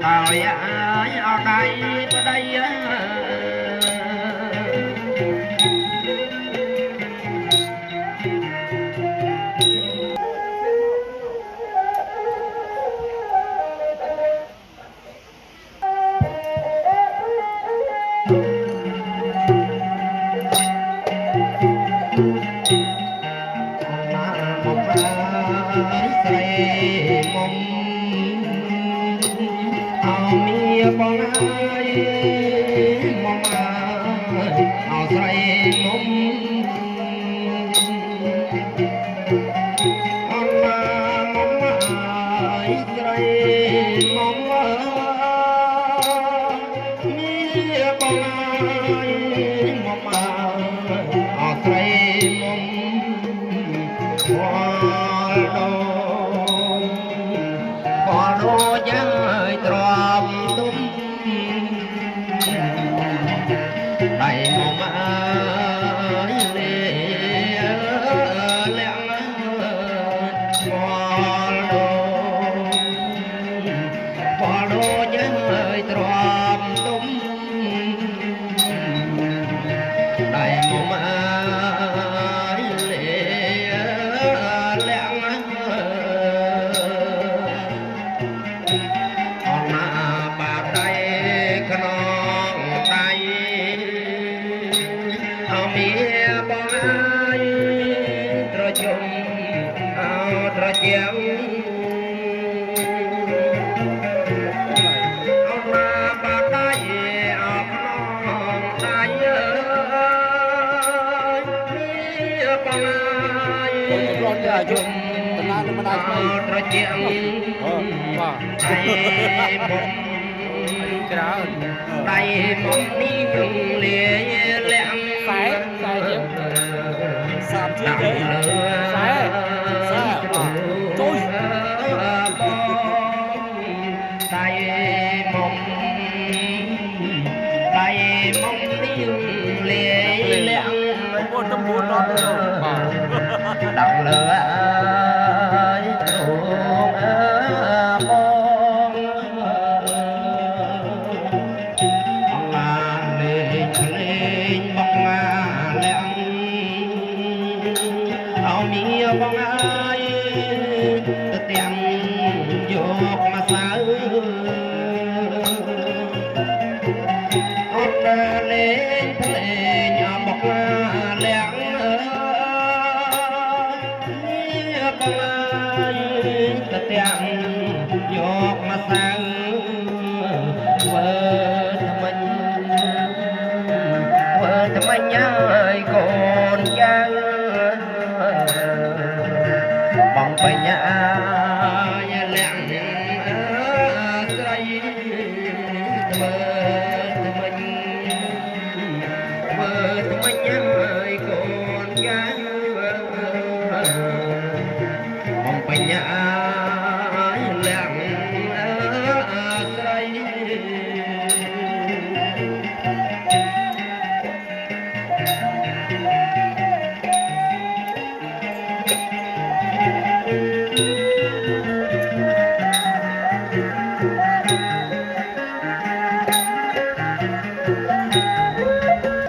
đời ở đây con ơi mong ao say mong con mong ai say mong mi con ơi mong ao say mong hoa đô trắng ơi tròn đầy mong ơi lẹn hoa đô trắng ơi tròn tung đầy mong ơi lẹn con bạc đây con đây mía con ai trò chung trò chéo ông bạc đây ông non đây mía con ai trò chung trò chéo tay mong đi chung lìa lẹn phải chứ sàm chưa đấy phải trôi tay mong đi chung lìa lẹn một trăm bốn đó đặng lửa con ơi tiệm dục mà sao con lên nhỏ bọc lẹn con ơi tiệm dục mà sao vợ mình ơi con trai bằng bay nhà lẹn say vợ mình ơi con gái bằng bay nhà